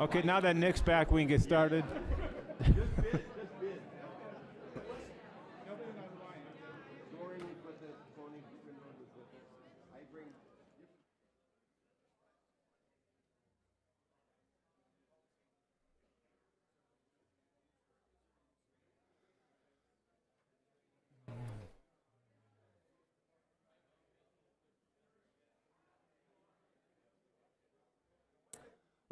Okay, now that Nick's back, we can get started.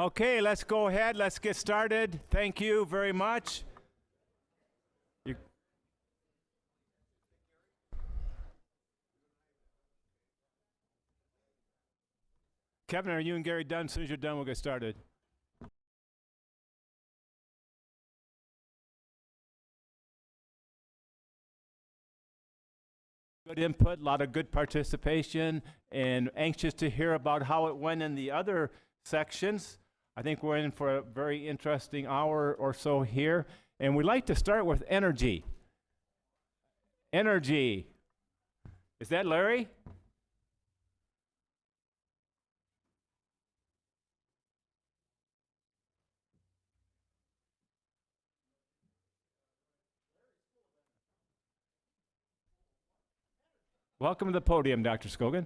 Okay, let's go ahead. Let's get started. Thank you very much. Kevin, are you and Gary done? As soon as you're done, we'll get started. Good input, a lot of good participation, and anxious to hear about how it went in the other sections. I think we're in for a very interesting hour or so here, and we'd like to start with energy. Energy. Is that Larry? Welcome to the podium, Dr. Scogan.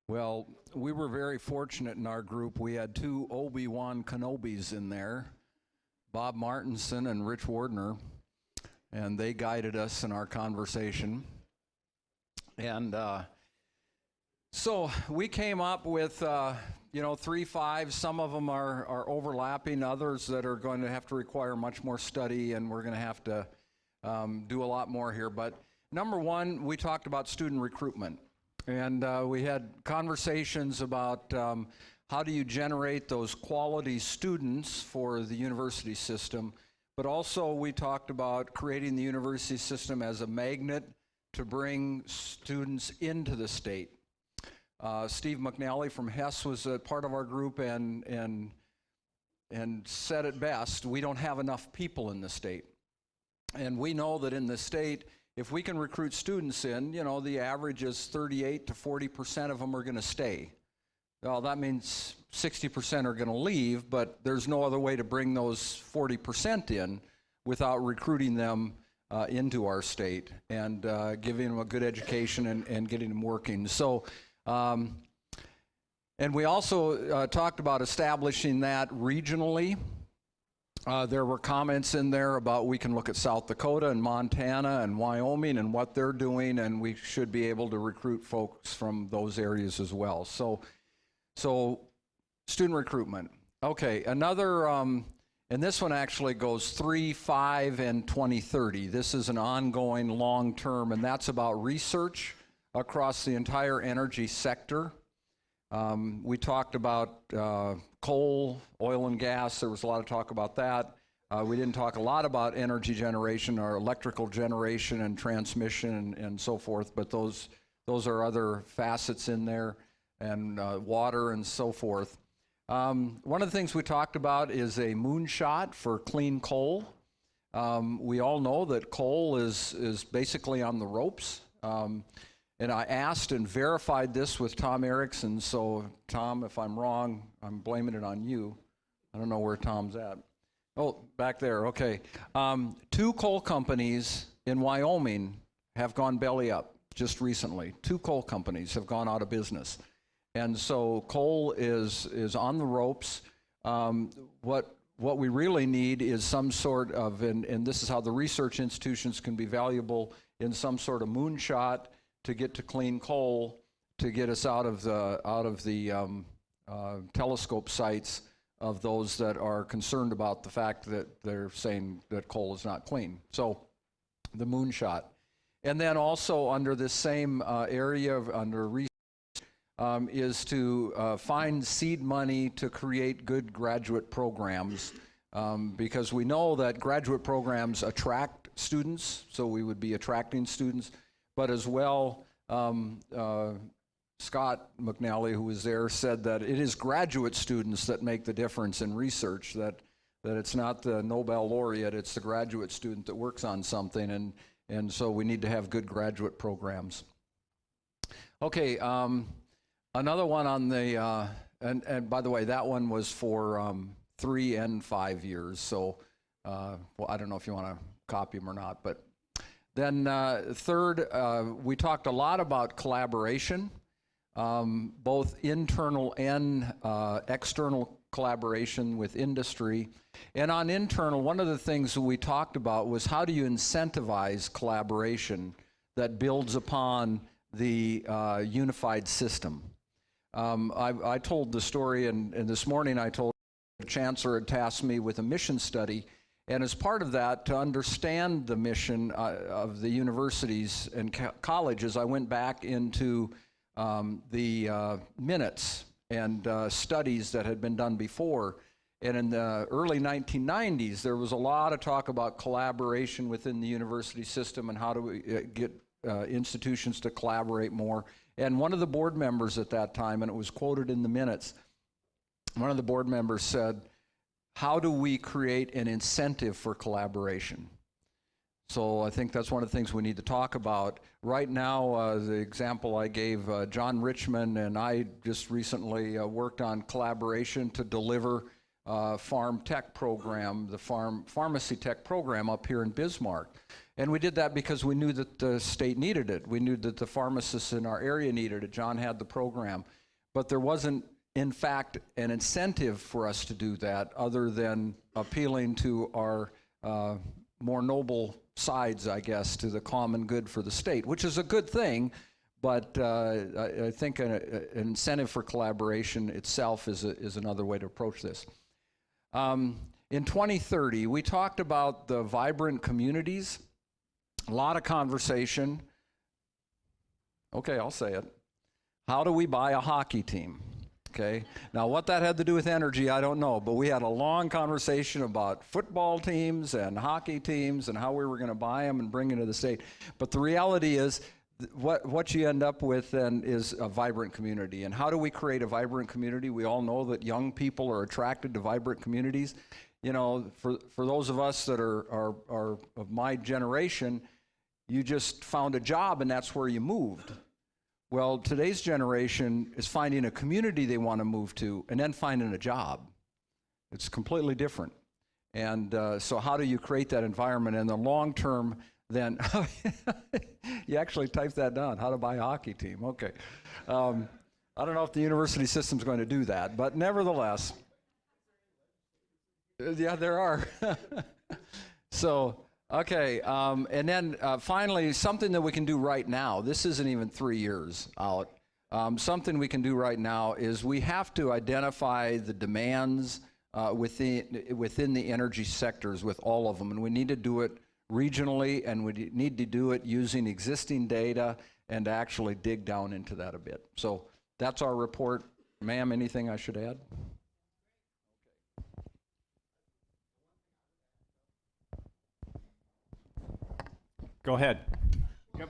Well, we were very fortunate in our group. We had two Obi-Wan Kenobis in there, Bob Martinson and Rich Wardner, and they guided us in our conversation. And so we came up with, 3, 5. Some of them are overlapping, others that are going to have to require much more study, and we're going to have to do a lot more here. But number one, we talked about student recruitment. And we had conversations about how do you generate those quality students for the university system, but also we talked about creating the university system as a magnet to bring students into the state. Steve McNally from Hess was a part of our group and said it best, we don't have enough people in the state. And we know that in the state, if we can recruit students in, the average is 38 to 40% of them are going to stay. Well, that means 60% are going to leave, but there's no other way to bring those 40% in without recruiting them into our state and giving them a good education and getting them working. So, and we also talked about establishing that regionally. There were comments in there about we can look at South Dakota and Montana and Wyoming and what they're doing, and we should be able to recruit folks from those areas as well. So student recruitment. Okay, another, and this one actually goes 3, 5, and 2030. This is an ongoing long term, and that's about research across the entire energy sector. We talked about coal, oil and gas. There was a lot of talk about that. We didn't talk a lot about energy generation or electrical generation and transmission and so forth, but those are other facets in there, and water and so forth. One of the things we talked about is a moonshot for clean coal. We all know that coal is basically on the ropes. And I asked and verified this with Tom Erickson, so Tom, if I'm wrong, I'm blaming it on you. I don't know where Tom's at. Oh, back there, okay. 2 coal companies in Wyoming have gone belly up just recently. 2 coal companies have gone out of business. And so coal is on the ropes. What we really need is some sort of, and this is how the research institutions can be valuable, in some sort of moonshot to get to clean coal, to get us out of the telescope sites of those that are concerned about the fact that they're saying that coal is not clean. So the moonshot. And then also under this same area under research is to find seed money to create good graduate programs, because we know that graduate programs attract students, so we would be attracting students, but as well Scott McNally, who was there, said that it is graduate students that make the difference in research, that it's not the Nobel laureate, it's the graduate student that works on something, and so we need to have good graduate programs. Okay, another one on the, and by the way, that one was for 3 and 5 years, so, well, I don't know if you want to copy them or not, but then third, we talked a lot about collaboration, both internal and external collaboration with industry. And on internal, one of the things that we talked about was how do you incentivize collaboration that builds upon the unified system. I told the story, and this morning I told the chancellor had tasked me with a mission study, and as part of that, to understand the mission of the universities and colleges, I went back into the minutes and studies that had been done before. And in the early 1990s, there was a lot of talk about collaboration within the university system and how do we get institutions to collaborate more. And one of the board members at that time, and it was quoted in the minutes, one of the board members said, how do we create an incentive for collaboration? So I think that's one of the things we need to talk about. Right now, the example I gave, John Richmond and I just recently worked on collaboration to deliver farm tech program, the pharmacy tech program up here in Bismarck. And we did that because we knew that the state needed it. We knew that the pharmacists in our area needed it. John had the program. But there wasn't, in fact, an incentive for us to do that other than appealing to our more noble sides, I guess, to the common good for the state, which is a good thing, but I think an incentive for collaboration itself is another way to approach this. In 2030, we talked about the vibrant communities, a lot of conversation. Okay, I'll say it. How do we buy a hockey team? Okay, now what that had to do with energy, I don't know, but we had a long conversation about football teams and hockey teams and how we were going to buy them and bring them to the state. But the reality is, what you end up with then is a vibrant community. And how do we create a vibrant community? We all know that young people are attracted to vibrant communities. You know, for those of us that are of my generation, you just found a job and that's where you moved. Well, today's generation is finding a community they want to move to and then finding a job. It's completely different. And so how do you create that environment in the long term then? You actually typed that down, how to buy a hockey team. Okay. I don't know if the university system's going to do that, but nevertheless, yeah, there are. So, okay, and then finally, something that we can do right now. This isn't even 3 years out. Something we can do right now is we have to identify the demands within the energy sectors with all of them, and we need to do it regionally, and we need to do it using existing data and actually dig down into that a bit. So that's our report. Ma'am, anything I should add? Go ahead. When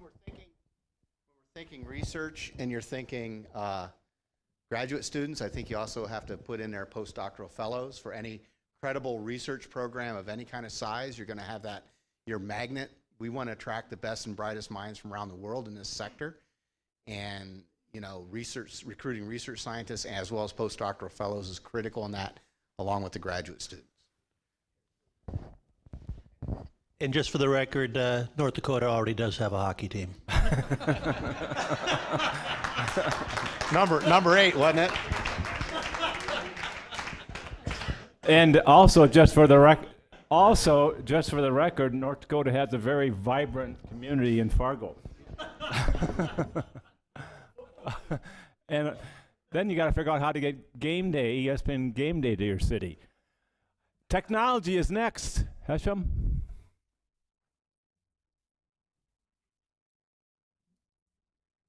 we're thinking research and you're thinking graduate students, I think you also have to put in there postdoctoral fellows for any credible research program of any kind of size. You're going to have that, your magnet. We want to attract the best and brightest minds from around the world in this sector. And, you know, recruiting research scientists as well as postdoctoral fellows is critical in that, along with the graduate students. And just for the record, North Dakota already does have a hockey team. Number 8, wasn't it? And also, just for the record, North Dakota has a very vibrant community in Fargo. And then you got to figure out how to get game day, ESPN game day to your city. Technology is next. Hesham?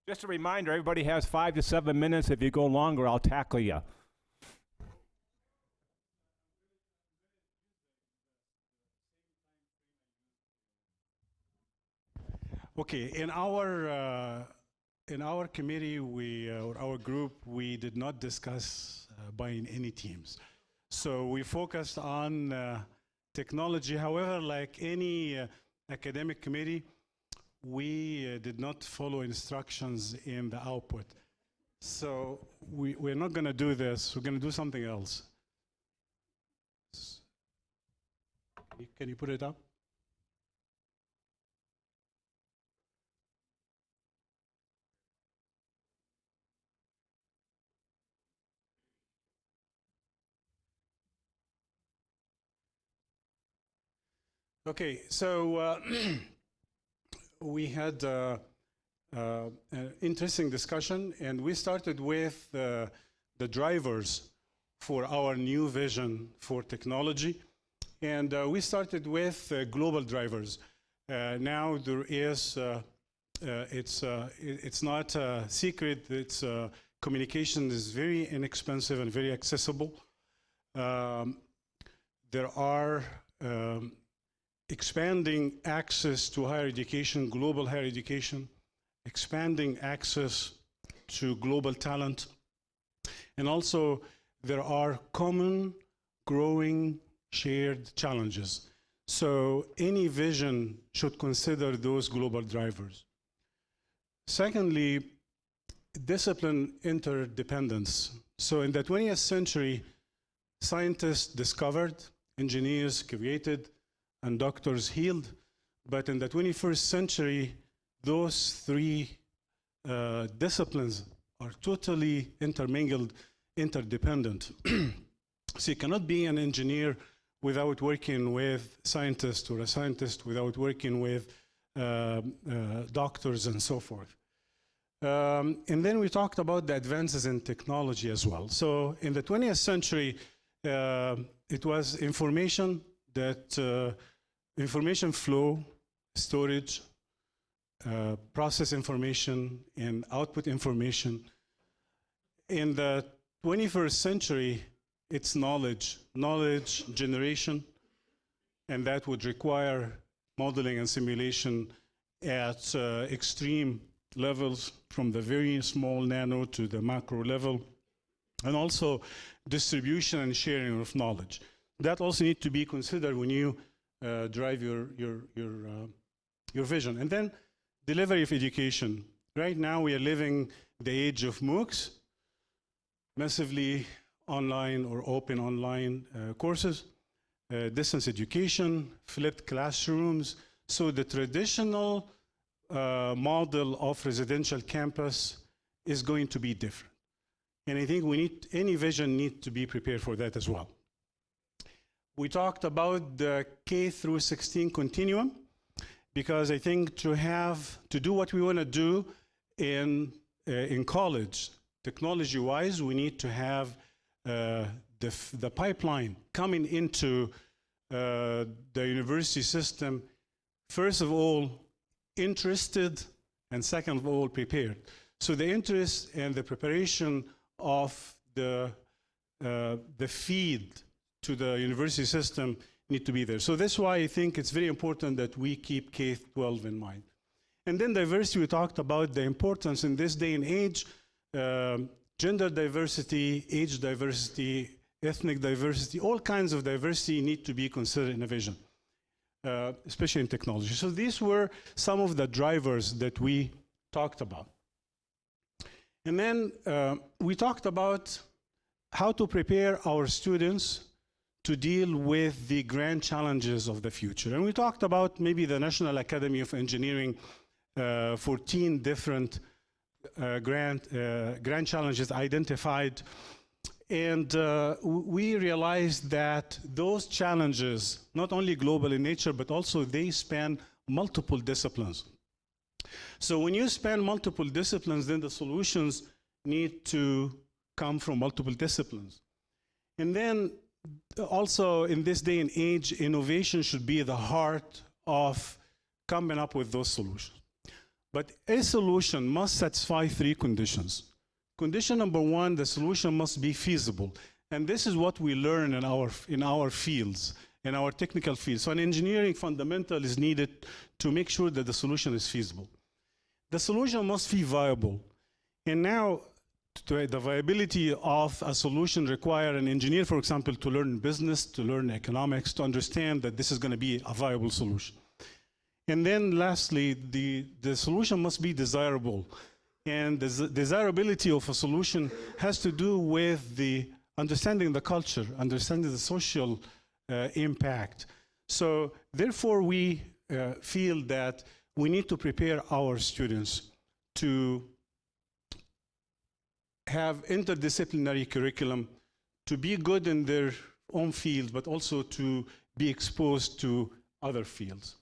Just a reminder, everybody has 5 to 7 minutes. If you go longer, I'll tackle you. Okay, in our in our committee, or our group, we did not discuss buying any teams. So we focused on technology. However, like any academic committee, we did not follow instructions in the output. So we're not going to do this. We're going to do something else. Can you put it up? Okay, so we had an interesting discussion, and we started with the drivers for our new vision for technology. And we started with global drivers. Now there is, it's not a secret, communication is very inexpensive and very accessible. There are expanding access to higher education, global higher education, expanding access to global talent. And also there are common, growing, shared challenges. So any vision should consider those global drivers. Secondly, discipline interdependence. So in the 20th century, scientists discovered, engineers created, and doctors healed. But in the 21st century, those three disciplines are totally intermingled, interdependent. So you cannot be an engineer without working with scientists, or a scientist without working with doctors and so forth. And then we talked about the advances in technology as well. So in the 20th century, it was information flow, storage, process information, and output information. In the 21st century, it's knowledge generation, and that would require modeling and simulation at extreme levels, from the very small nano to the macro level, and also distribution and sharing of knowledge. That also needs to be considered when you drive your vision. And then delivery of education. Right now we are living the age of MOOCs, massively online or open online courses, distance education, flipped classrooms. So the traditional model of residential campus is going to be different. And I think any vision needs to be prepared for that as well. We talked about the K through 16 continuum, because I think to do what we want to do in college, technology-wise, we need to have the pipeline coming into the university system, first of all, interested, and second of all, prepared. So the interest and the preparation of the feed to the university system need to be there. So that's why I think it's very important that we keep K-12 in mind. And then diversity, we talked about the importance in this day and age, gender diversity, age diversity, ethnic diversity, all kinds of diversity need to be considered in a vision, especially in technology. So these were some of the drivers that we talked about. And then we talked about how to prepare our students to deal with the grand challenges of the future. And we talked about maybe the National Academy of Engineering, 14 different grand challenges identified. And we realized that those challenges, not only global in nature, but also they span multiple disciplines. So when you span multiple disciplines, then the solutions need to come from multiple disciplines. And then also in this day and age, innovation should be the heart of coming up with those solutions. But a solution must satisfy three conditions. Condition number one, the solution must be feasible. And this is what we learn in our fields, in our technical fields. So an engineering fundamental is needed to make sure that the solution is feasible. the solution must be viable. And now, the viability of a solution require an engineer, for example, to learn business, to learn economics, to understand that this is going to be a viable solution. And then lastly, the solution must be desirable. And the desirability of a solution has to do with the understanding the culture, understanding the social impact. So therefore, we feel that we need to prepare our students to have interdisciplinary curriculum, to be good in their own field, but also to be exposed to other fields.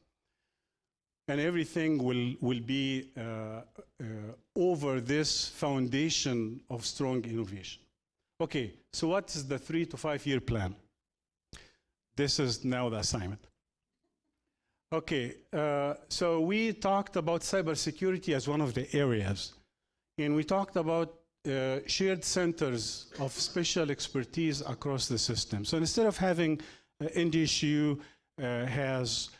And everything will be over this foundation of strong innovation. Okay, so what is the 3 to 5 year plan? This is now the assignment. Okay, so we talked about cybersecurity as one of the areas. And we talked about shared centers of special expertise across the system. So instead of having NDSU has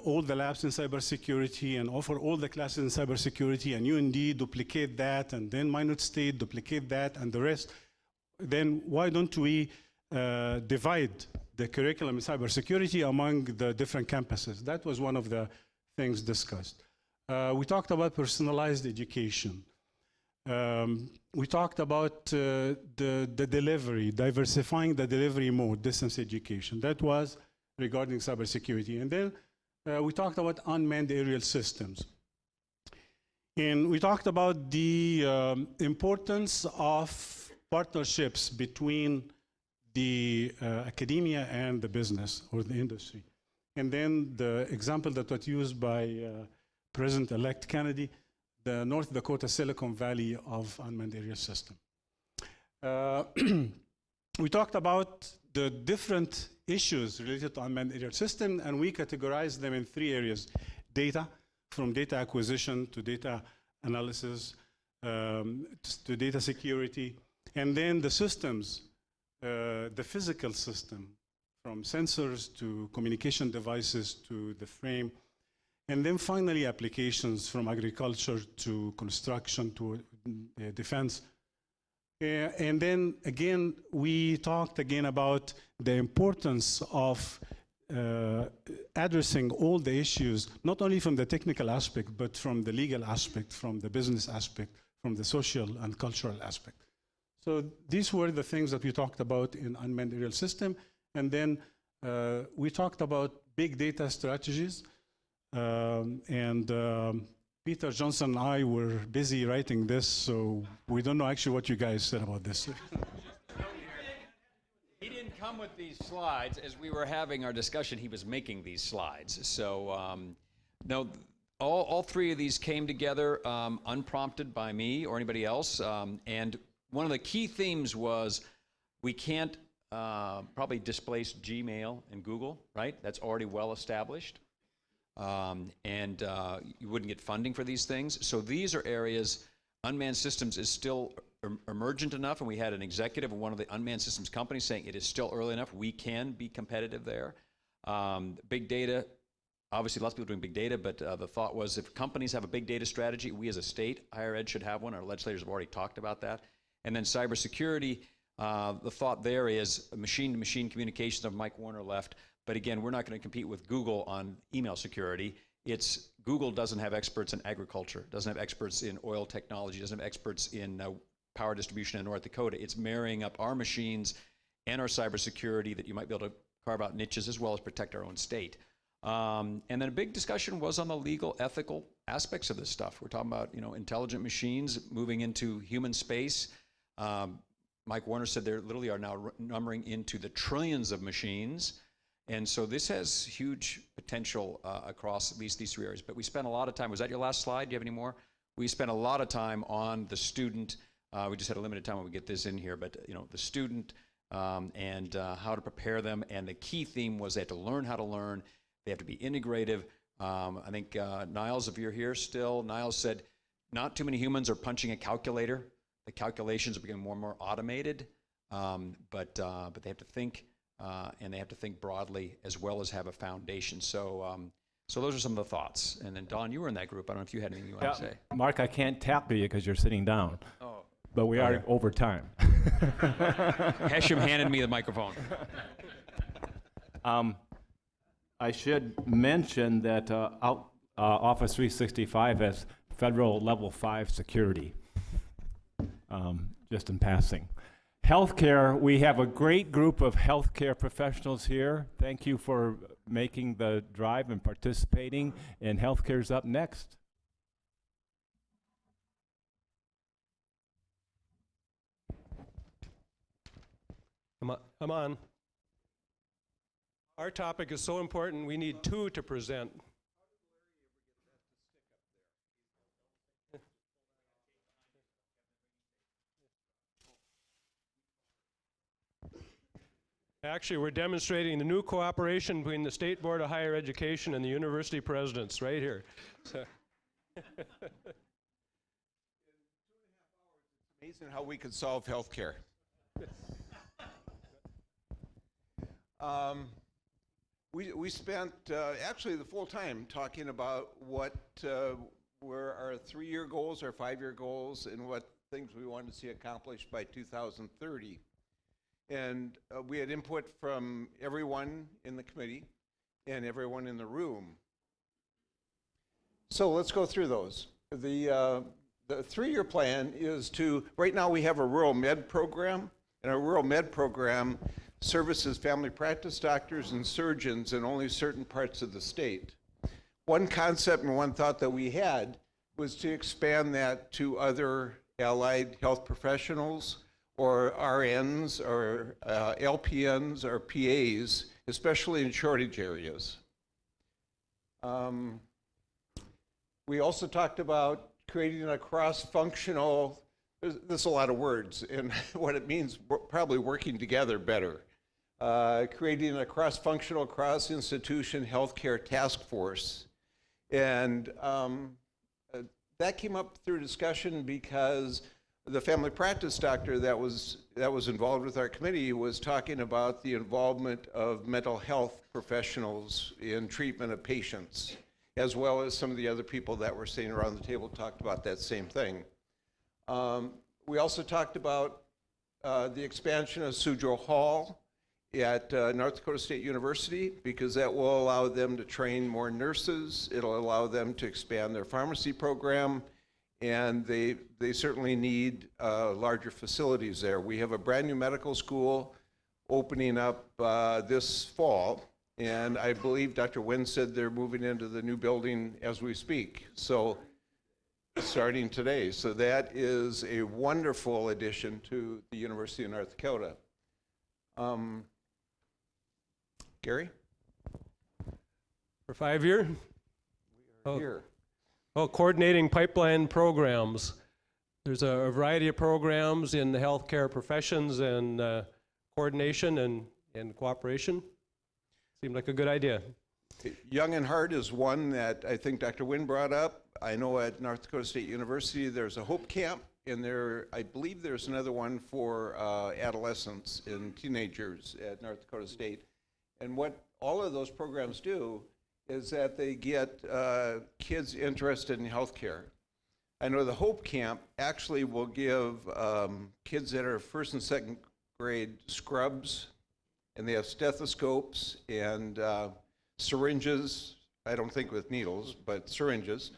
all the labs in cybersecurity and offer all the classes in cybersecurity, and UND duplicate that, and then Minot State duplicate that, and the rest, then why don't we divide the curriculum in cybersecurity among the different campuses? That was one of the things discussed. We talked about personalized education. We talked about the delivery, diversifying the delivery mode, distance education. That was regarding cybersecurity. And then we talked about unmanned aerial systems. And we talked about the importance of partnerships between the academia and the business or the industry. And then the example that was used by President-elect Kennedy, the North Dakota Silicon Valley of unmanned aerial system. We talked about the different issues related to unmanned aerial system, and we categorized them in 3 areas: data, from data acquisition to data analysis, to data security, and then the systems, the physical system, from sensors to communication devices to the frame, and then finally applications from agriculture to construction to defense. And then again, we talked again about the importance of addressing all the issues, not only from the technical aspect, but from the legal aspect, from the business aspect, from the social and cultural aspect. So these were the things that we talked about in unmanned aerial system. And then we talked about big data strategies. Peter Johnson and I were busy writing this, so we don't know actually what you guys said about this. He didn't come with these slides. As we were having our discussion, he was making these slides. So, no, all 3 of these came together unprompted by me or anybody else. And one of the key themes was we can't probably displace Gmail and Google, right? That's already well established. You wouldn't get funding for these things. So these are areas, unmanned systems is still emergent enough, and we had an executive of one of the unmanned systems companies saying it is still early enough, we can be competitive there. Big data, obviously lots of people doing big data, but the thought was if companies have a big data strategy, we as a state, higher ed should have one. Our legislators have already talked about that. And then cybersecurity, the thought there is machine-to-machine communications of Mike Warner left. But again, we're not going to compete with Google on email security. Google doesn't have experts in agriculture, doesn't have experts in oil technology, doesn't have experts in power distribution in North Dakota. It's marrying up our machines and our cybersecurity that you might be able to carve out niches as well as protect our own state. And then a big discussion was on the legal, ethical aspects of this stuff. We're talking about, intelligent machines moving into human space. Mike Warner said there literally are now numbering into the trillions of machines. And so this has huge potential across at least these 3 areas. But we spent a lot of time. Was that your last slide? Do you have any more? We spent a lot of time on the student. We just had a limited time when we get this in here. But the student and how to prepare them. And the key theme was they have to learn how to learn. They have to be integrative. I think Niles, if you're here still, Niles said not too many humans are punching a calculator. The calculations are becoming more and more automated. But they have to think. And they have to think broadly as well as have a foundation. So So those are some of the thoughts. And then Don, you were in that group. I don't know if you had anything you want to say. Mark, I can't tackle you because you're sitting down, Oh. but we are over time. Hashem handed me the microphone. I should mention that Office 365 has federal level 5 security, just in passing. Healthcare, we have a great group of healthcare professionals here. Thank you for making the drive and participating, and healthcare's up next. I'm on. Our topic is so important, we need two to present. Actually, we're demonstrating the new cooperation between the State Board of Higher Education and the university presidents right here. So Amazing how we could solve healthcare. We spent actually the full time talking about what were our 3-year goals, our 5-year goals, and what things we wanted to see accomplished by 2030. And we had input from everyone in the committee and everyone in the room. So let's go through those. The 3-year plan is to, right now we have a rural med program, and our rural med program services family practice doctors and surgeons in only certain parts of the state. One concept and one thought that we had was to expand that to other allied health professionals or RNs or LPNs or PAs, especially in shortage areas. We also talked about creating a cross-functional, there's a lot of words, and what it means, probably working together better. Creating a cross-functional, cross-institution healthcare task force. And that came up through discussion because the family practice doctor that was involved with our committee was talking about the involvement of mental health professionals in treatment of patients, as well as some of the other people that were sitting around the table talked about that same thing. We also talked about the expansion of Suzhou Hall at North Dakota State University, because that will allow them to train more nurses. It'll allow them to expand their pharmacy program, and they certainly need larger facilities there. We have a brand new medical school opening up this fall, and I believe Dr. Wynn said they're moving into the new building as we speak, so starting today. So that is a wonderful addition to the University of North Dakota. Gary? for 5-year? Here. Oh, coordinating pipeline programs. There's a variety of programs in the healthcare professions and coordination and cooperation. Seemed like a good idea. Young and Hard is one that I think Dr. Wynn brought up. I know at North Dakota State University there's a Hope Camp, and I believe there's another one for adolescents and teenagers at North Dakota State. And what all of those programs do is that they get kids interested in healthcare. I know the Hope Camp actually will give kids that are first and second grade scrubs, and they have stethoscopes and syringes, I don't think with needles, but syringes,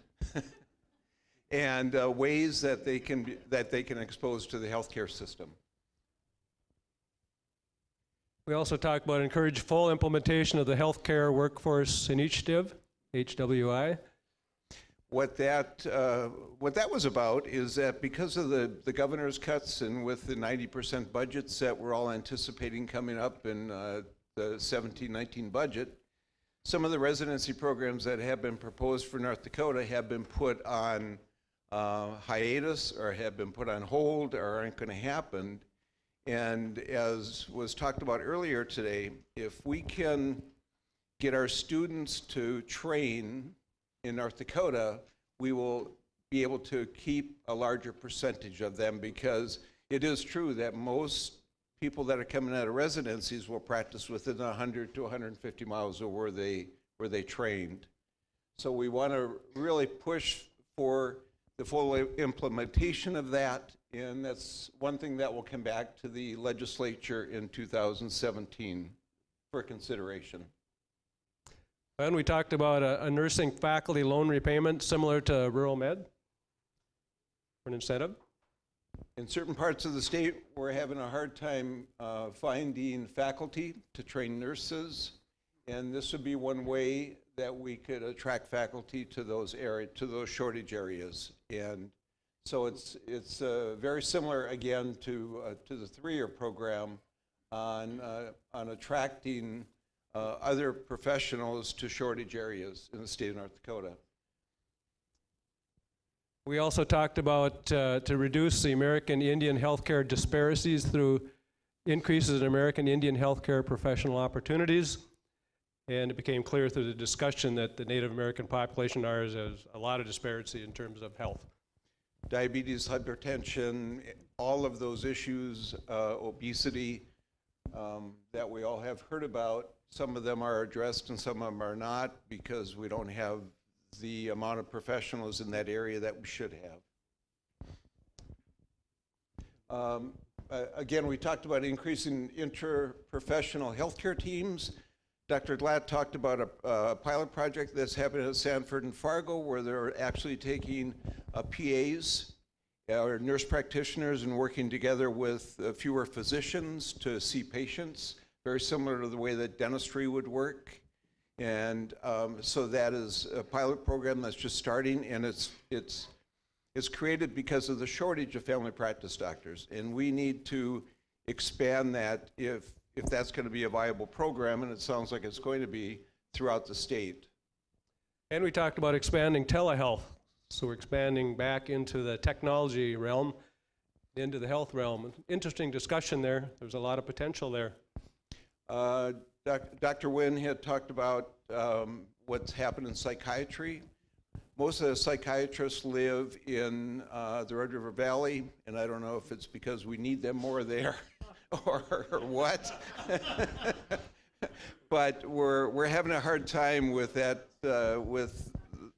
and ways that they can expose to the healthcare system. We also talked about encourage full implementation of the healthcare workforce initiative, HWI. What that was about is that because of the governor's cuts and with the 90% budgets that we're all anticipating coming up in the 17-19 budget, some of the residency programs that have been proposed for North Dakota have been put on hiatus or have been put on hold or aren't going to happen. And as was talked about earlier today, if we can get our students to train in North Dakota, we will be able to keep a larger percentage of them, because it is true that most people that are coming out of residencies will practice within 100 to 150 miles of where they trained. So we want to really push for the full implementation of that, and that's one thing that will come back to the legislature in 2017 for consideration. And we talked about a nursing faculty loan repayment similar to rural med for an incentive. In certain parts of the state, we're having a hard time finding faculty to train nurses, and this would be one way that we could attract faculty to those shortage areas. And so it's very similar again to the 3-year program on attracting other professionals to shortage areas in the state of North Dakota. We also talked about to reduce the American Indian healthcare disparities through increases in American Indian healthcare professional opportunities. And it became clear through the discussion that the Native American population ours has a lot of disparity in terms of health. Diabetes, hypertension, all of those issues, obesity that we all have heard about. Some of them are addressed and some of them are not because we don't have the amount of professionals in that area that we should have. Again, we talked about increasing interprofessional healthcare teams. Dr. Glatt talked about a pilot project that's happening at Sanford and Fargo where they're actually taking PAs, or nurse practitioners, and working together with fewer physicians to see patients, very similar to the way that dentistry would work. And so that is a pilot program that's just starting, and it's created because of the shortage of family practice doctors. And we need to expand that if that's going to be a viable program, and it sounds like it's going to be throughout the state. And we talked about expanding telehealth. So we're expanding back into the technology realm, into the health realm. Interesting discussion there. There's a lot of potential there. Dr. Wynn had talked about what's happened in psychiatry. Most of the psychiatrists live in the Red River Valley, and I don't know if it's because we need them more there or what. But we're having a hard time with that, with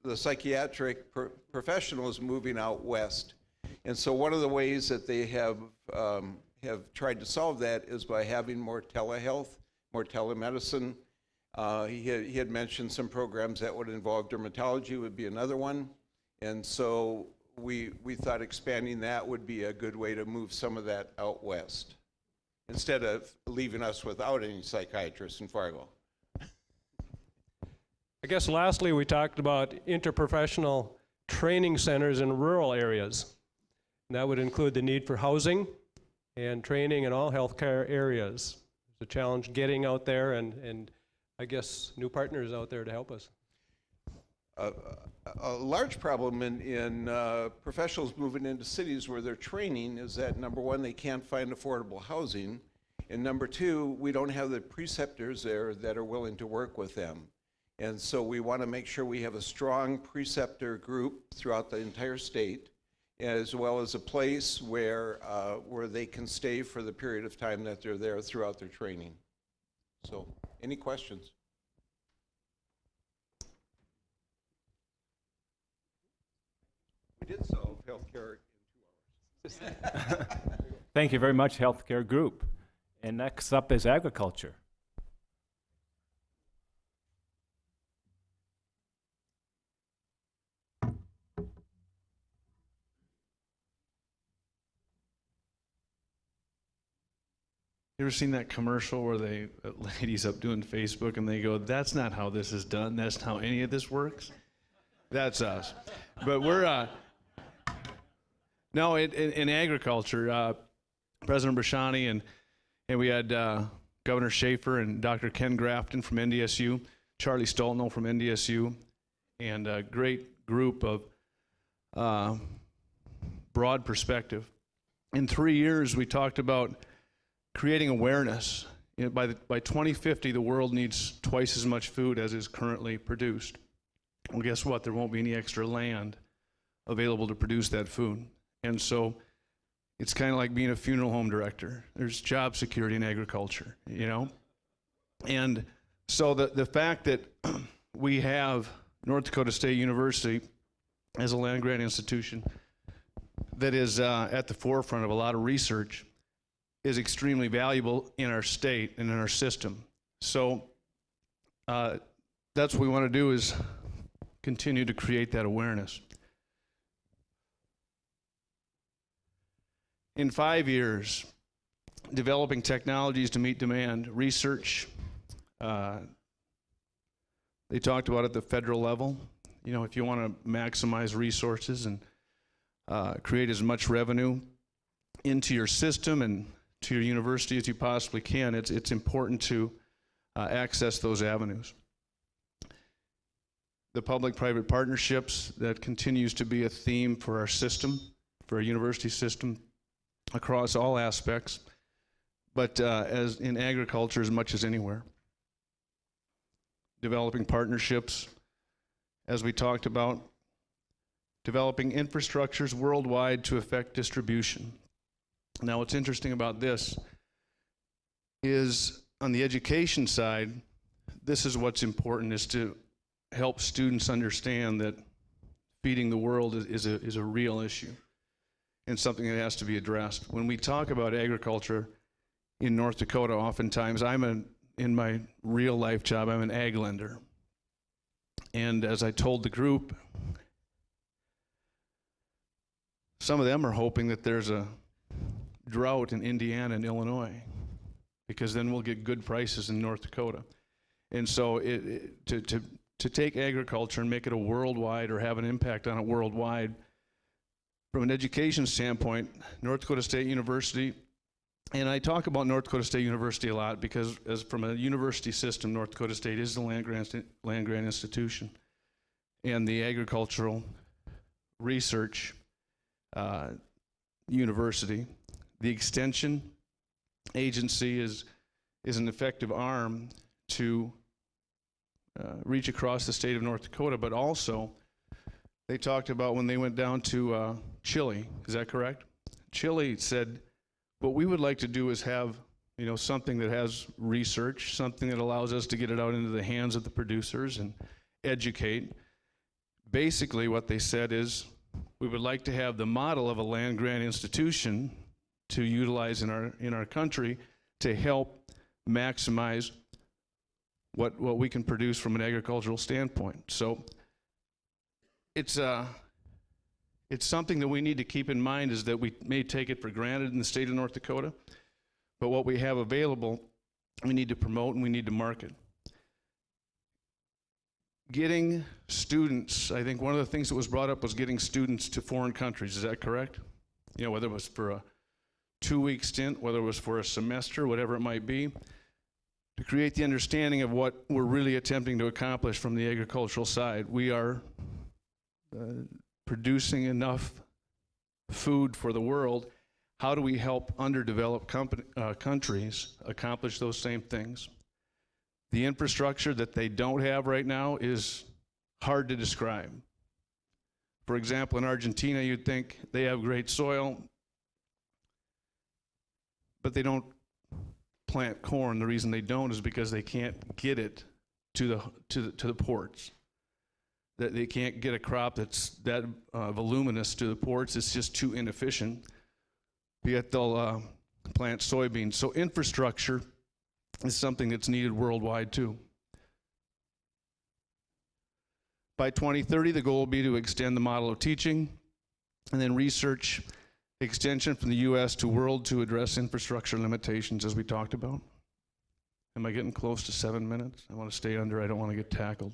the psychiatric professionals moving out west. And so one of the ways that they have tried to solve that is by having more telehealth, more telemedicine. He had mentioned some programs that would involve dermatology would be another one. And so we thought expanding that would be a good way to move some of that out west, instead of leaving us without any psychiatrists in Fargo. I guess lastly, we talked about interprofessional training centers in rural areas. And that would include the need for housing and training in all healthcare areas. It's a challenge getting out there and I guess new partners out there to help us. A large problem in professionals moving into cities where they're training is that, number one, they can't find affordable housing, and number two, we don't have the preceptors there that are willing to work with them. And so we want to make sure we have a strong preceptor group throughout the entire state, as well as a place where they can stay for the period of time that they're there throughout their training. So, any questions? We did solve healthcare in 2 hours. Thank you very much, Healthcare Group. And next up is agriculture. You ever seen that commercial where they ladies up doing Facebook and they go, "That's not how this is done. That's not how any of this works." That's us. But we're no, in agriculture, President Brashani and we had Governor Schaefer and Dr. Ken Grafton from NDSU, Charlie Stoltno from NDSU, and a great group of broad perspective. In 3 years, we talked about creating awareness. You know, by 2050, the world needs twice as much food as is currently produced. Well, guess what? There won't be any extra land available to produce that food. And so it's kind of like being a funeral home director. There's job security in agriculture, you know? And so the fact that we have North Dakota State University, as a land-grant institution that is at the forefront of a lot of research, is extremely valuable in our state and in our system. So that's what we want to do, is continue to create that awareness. In 5 years, developing technologies to meet demand, research, they talked about at the federal level. You know, if you want to maximize resources and create as much revenue into your system and to your university as you possibly can, it's important to access those avenues. The public-private partnerships, that continues to be a theme for our system, for our university system, across all aspects, but as in agriculture as much as anywhere. Developing partnerships, as we talked about, developing infrastructures worldwide to affect distribution. Now, what's interesting about this is on the education side, this is what's important, is to help students understand that feeding the world is a real issue and something that has to be addressed. When we talk about agriculture in North Dakota, oftentimes in my real life job, I'm an ag lender. And as I told the group, some of them are hoping that there's a drought in Indiana and Illinois, because then we'll get good prices in North Dakota. And so to take agriculture and make it a worldwide, or have an impact on it worldwide, from an education standpoint, North Dakota State University, and I talk about North Dakota State University a lot because as from a university system, North Dakota State is the land-grant institution. And the agricultural research university, the extension agency is an effective arm to reach across the state of North Dakota, but also they talked about when they went down to Chile, is that correct? Chile said, what we would like to do is have, you know, something that has research, something that allows us to get it out into the hands of the producers and educate. Basically, what they said is, we would like to have the model of a land-grant institution to utilize in our country to help maximize what we can produce from an agricultural standpoint. So it's something that we need to keep in mind, is that we may take it for granted in the state of North Dakota, but what we have available, we need to promote and we need to market. Getting students, I think one of the things that was brought up was getting students to foreign countries, is that correct? You know, whether it was for a 2-week stint, whether it was for a semester, whatever it might be, to create the understanding of what we're really attempting to accomplish from the agricultural side. We are producing enough food for the world. How do we help underdeveloped countries accomplish those same things? The infrastructure that they don't have right now is hard to describe. For example, in Argentina, you'd think they have great soil, but they don't plant corn. The reason they don't is because they can't get it to the ports. That they can't get a crop that's that voluminous to the ports. It's just too inefficient. Yet they'll plant soybeans. So infrastructure is something that's needed worldwide too. By 2030, the goal will be to extend the model of teaching and then research extension from the U.S. to world to address infrastructure limitations, as we talked about. Am I getting close to 7 minutes? I want to stay under. I don't want to get tackled.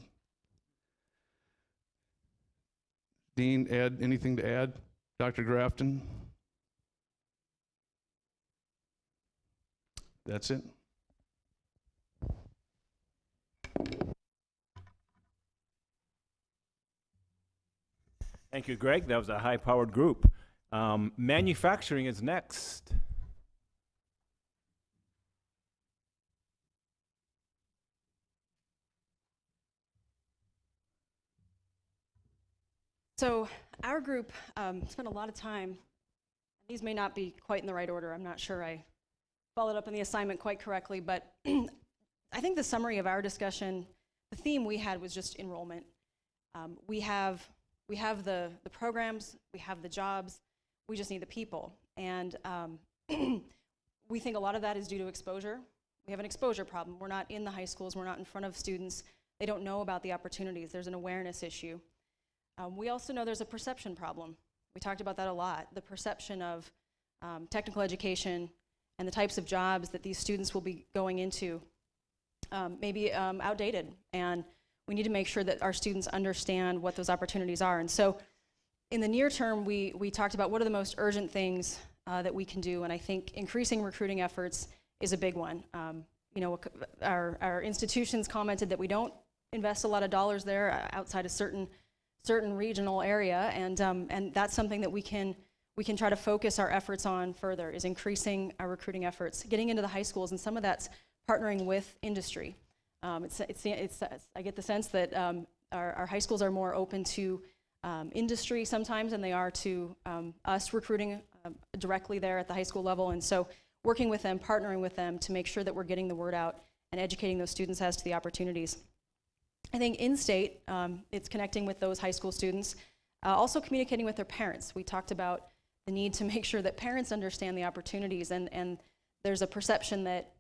Dean, Ed, anything to add? Dr. Grafton? That's it. Thank you, Greg. That was a high-powered group. Manufacturing is next. So our group spent a lot of time, these may not be quite in the right order, I'm not sure I followed up on the assignment quite correctly, but I think the summary of our discussion, the theme we had was just enrollment. We have the programs, we have the jobs, we just need the people. And we think a lot of that is due to exposure. We have an exposure problem. We're not in the high schools, we're not in front of students. They don't know about the opportunities. There's an awareness issue. We also know there's a perception problem. We talked about that a lot. The perception of technical education and the types of jobs that these students will be going into may be outdated. And we need to make sure that our students understand what those opportunities are. And so in the near term, we talked about what are the most urgent things that we can do. And I think increasing recruiting efforts is a big one. Our institutions commented that we don't invest a lot of dollars there outside a certain regional area, and that's something that we can try to focus our efforts on further, is increasing our recruiting efforts, getting into the high schools, and some of that's partnering with industry. I get the sense that our high schools are more open to industry sometimes than they are to us recruiting directly there at the high school level, and so working with them, partnering with them to make sure that we're getting the word out and educating those students as to the opportunities. I think in-state, it's connecting with those high school students, also communicating with their parents. We talked about the need to make sure that parents understand the opportunities, and there's a perception that,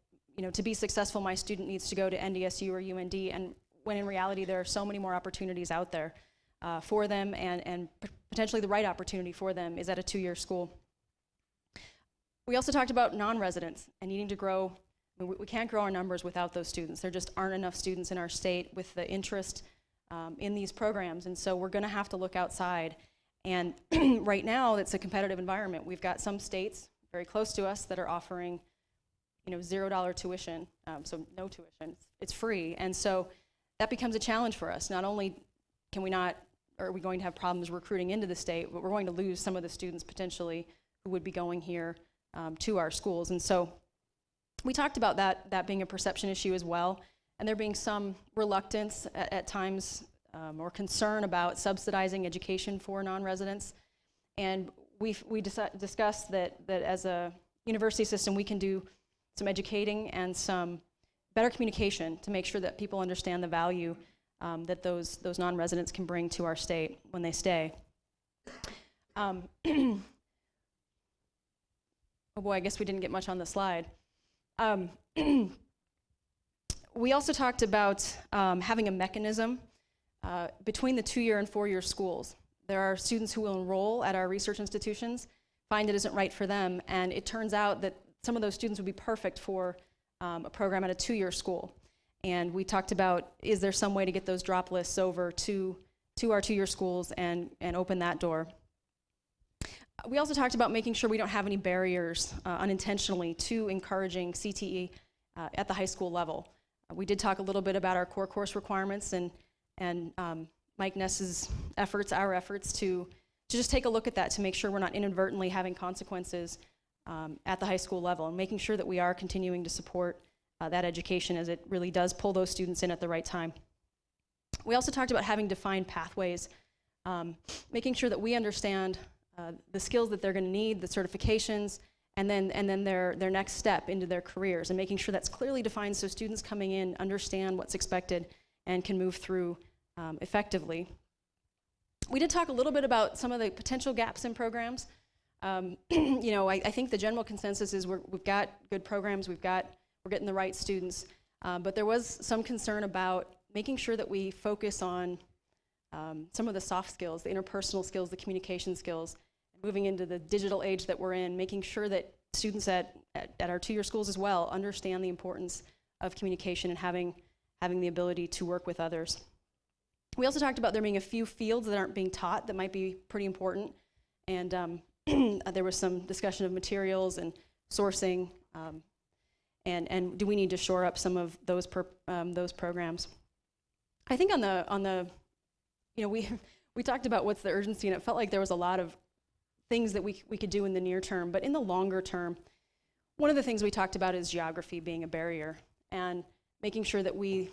to be successful, my student needs to go to NDSU or UND, and when in reality there are so many more opportunities out there for them, and potentially the right opportunity for them is at a 2-year school. We also talked about non-residents and needing to grow. We can't grow our numbers without those students. There just aren't enough students in our state with the interest in these programs, and so we're going to have to look outside. And right now, it's a competitive environment. We've got some states very close to us that are offering, $0 tuition, so no tuition. It's free, and so that becomes a challenge for us. Not only are we going to have problems recruiting into the state, but we're going to lose some of the students potentially who would be going here to our schools, and so we talked about that being a perception issue as well, and there being some reluctance at times or concern about subsidizing education for non-residents. And we discussed that as a university system, we can do some educating and some better communication to make sure that people understand the value that those non-residents can bring to our state when they stay. Oh boy, I guess we didn't get much on the slide. We also talked about having a mechanism between the 2-year and 4-year schools. There are students who will enroll at our research institutions, find it isn't right for them, and it turns out that some of those students would be perfect for a program at a 2-year school. And we talked about, is there some way to get those drop lists over to our 2-year schools and open that door. We also talked about making sure we don't have any barriers unintentionally to encouraging CTE at the high school level. We did talk a little bit about our core course requirements and Mike Ness's efforts, our efforts to just take a look at that to make sure we're not inadvertently having consequences at the high school level, and making sure that we are continuing to support that education as it really does pull those students in at the right time. We also talked about having defined pathways, making sure that we understand the skills that they're going to need, the certifications, and then their next step into their careers, and making sure that's clearly defined so students coming in understand what's expected and can move through effectively. We did talk a little bit about some of the potential gaps in programs. I think the general consensus is we've got good programs, we're getting the right students, but there was some concern about making sure that we focus on some of the soft skills, the interpersonal skills, the communication skills, moving into the digital age that we're in, making sure that students at our 2-year schools as well understand the importance of communication and having the ability to work with others. We also talked about there being a few fields that aren't being taught that might be pretty important, and there was some discussion of materials and sourcing, and do we need to shore up some of those programs? I think we talked about what's the urgency, and it felt like there was a lot of things that we could do in the near term, but in the longer term, one of the things we talked about is geography being a barrier, and making sure that we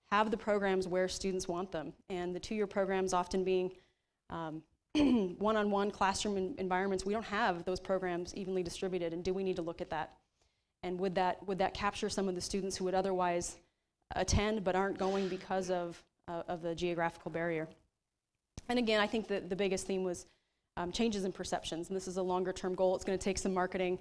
have the programs where students want them, and the 2-year programs often being one-on-one classroom environments. We don't have those programs evenly distributed, and do we need to look at that? And would that capture some of the students who would otherwise attend but aren't going because of the geographical barrier? And again, I think that the biggest theme was changes in perceptions, and this is a longer-term goal. It's going to take some marketing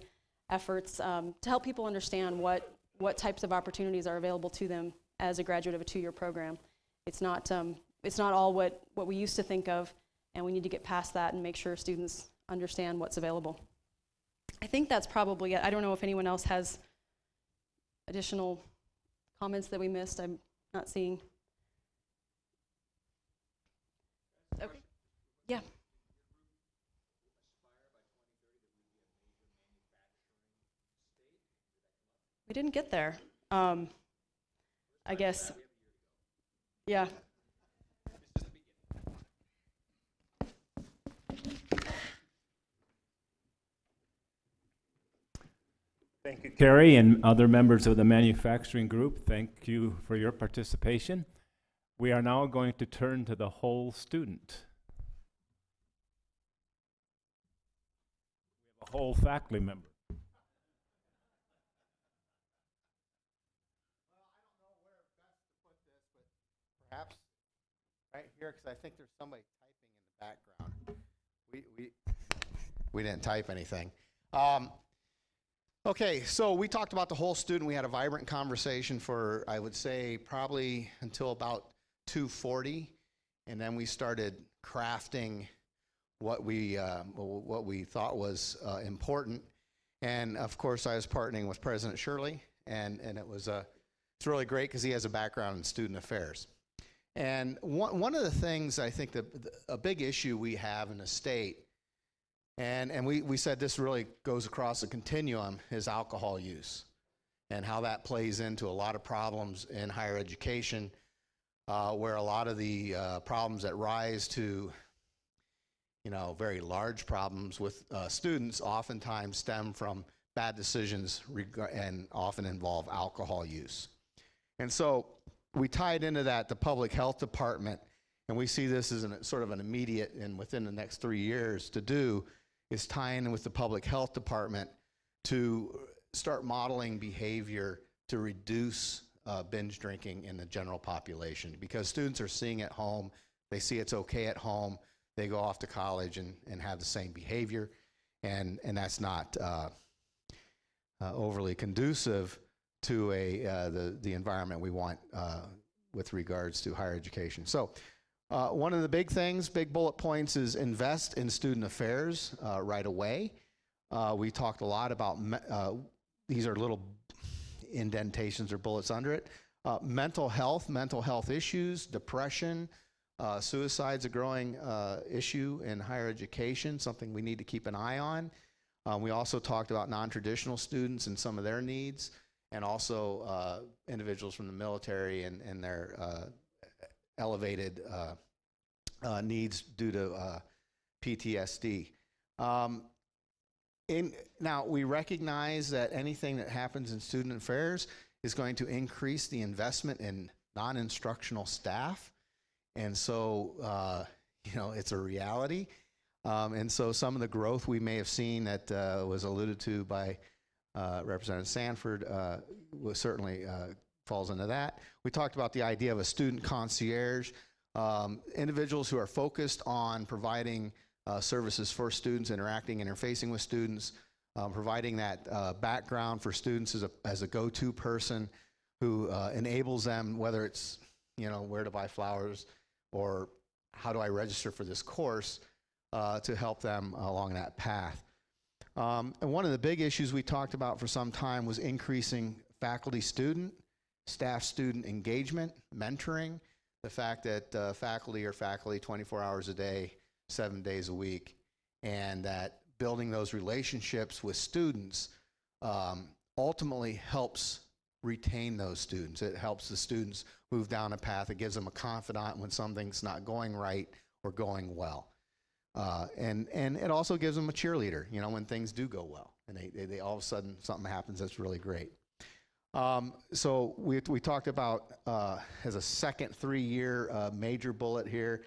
efforts to help people understand what types of opportunities are available to them as a graduate of a 2-year program. It's not all what we used to think of, and we need to get past that and make sure students understand what's available. I think that's probably it. I don't know if anyone else has additional comments that we missed. I'm not seeing. Okay. Yeah. We didn't get there. I guess. Yeah. Thank you, Carrie, and other members of the manufacturing group. Thank you for your participation. We are now going to turn to the whole student. We have a whole faculty member. Perhaps right here, because I think there's somebody typing in the background. We didn't type anything. Okay, so we talked about the whole student. We had a vibrant conversation for, I would say, probably until about 2:40, and then we started crafting what we thought was important. And of course, I was partnering with President Shirley, and it's really great because he has a background in student affairs. And one of the things I think a big issue we have in the state, and we said this really goes across the continuum, is alcohol use and how that plays into a lot of problems in higher education, where a lot of the problems that rise to very large problems with students oftentimes stem from bad decisions and often involve alcohol use. And so we tied into that the public health department, and we see this as sort of an immediate and within the next 3 years to do, is tie in with the public health department to start modeling behavior to reduce binge drinking in the general population, because students are seeing at home, they see it's okay at home, they go off to college and have the same behavior, and that's not overly conducive to the environment we want with regards to higher education. So one of the big bullet points is invest in student affairs right away. We talked a lot about, these are little indentations or bullets under it. Mental health issues, depression, suicide's a growing issue in higher education, something we need to keep an eye on. We also talked about non-traditional students and some of their needs, and also individuals from the military and their elevated needs due to PTSD. Now, we recognize that anything that happens in student affairs is going to increase the investment in non-instructional staff, and so it's a reality. And so some of the growth we may have seen that was alluded to by Representative Sanford was certainly falls into that. We talked about the idea of a student concierge, individuals who are focused on providing services for students, interfacing with students, providing that background for students as a go-to person who enables them, whether it's where to buy flowers or how do I register for this course, to help them along that path. And one of the big issues we talked about for some time was increasing faculty-student, staff-student engagement, mentoring, the fact that faculty are faculty 24 hours a day, 7 days a week, and that building those relationships with students ultimately helps retain those students. It helps the students move down a path. It gives them a confidant when something's not going right or going well. And it also gives them a cheerleader, when things do go well, and they all of a sudden something happens that's really great. So we talked about as a second 3-year major bullet here,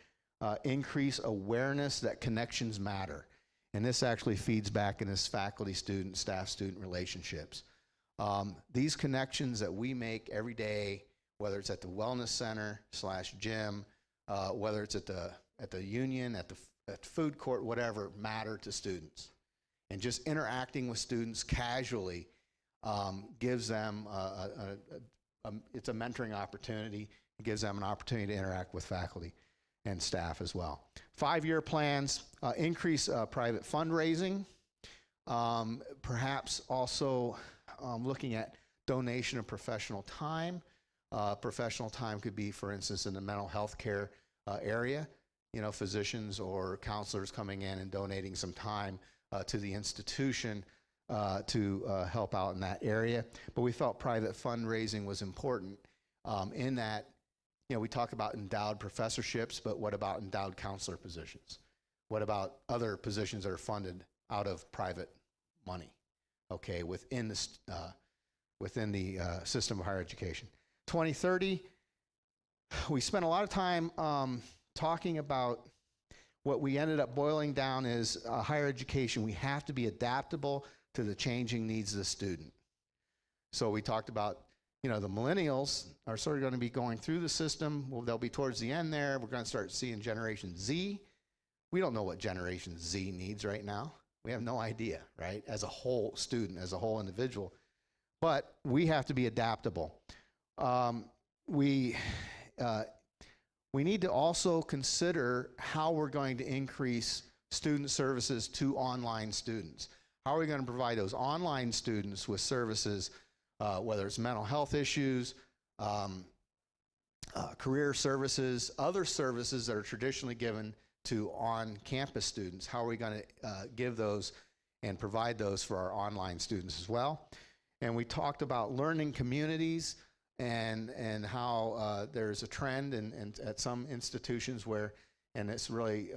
increase awareness that connections matter, and this actually feeds back in this faculty-student, staff-student relationships. These connections that we make every day, whether it's at the wellness center /gym, whether it's at the at the union, at the food court, whatever, matter to students. And just interacting with students casually gives them it's a mentoring opportunity. It gives them an opportunity to interact with faculty and staff as well. 5-year plans, increase private fundraising, perhaps also looking at donation of professional time. Professional time could be, for instance, in the mental health care area, physicians or counselors coming in and donating some time to the institution to help out in that area. But we felt private fundraising was important in that, we talk about endowed professorships, but what about endowed counselor positions? What about other positions that are funded out of private money, okay, within the system of higher education? 2030, we spent a lot of time talking about what we ended up boiling down is higher education. We have to be adaptable to the changing needs of the student. So we talked about, the millennials are sort of going to be going through the system. Well, they'll be towards the end there. We're going to start seeing Generation Z. We don't know what Generation Z needs right now. We have no idea, right? As a whole student, as a whole individual. But we have to be adaptable. We need to also consider how we're going to increase student services to online students. How are we going to provide those online students with services, whether it's mental health issues, career services, other services that are traditionally given to on-campus students? How are we going to give those and provide those for our online students as well? And we talked about learning communities and how there's a trend at some institutions where, and it's really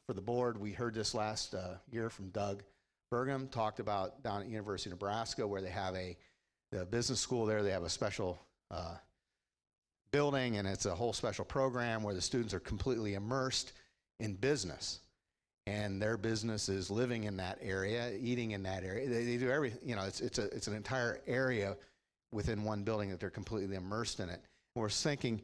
for the board, we heard this last year from Doug Burgum, talked about down at University of Nebraska where they have the business school there, they have a special building, and it's a whole special program where the students are completely immersed in business. And their business is living in that area, eating in that area. They do everything, it's an entire area within one building that they're completely immersed in it. And we're thinking,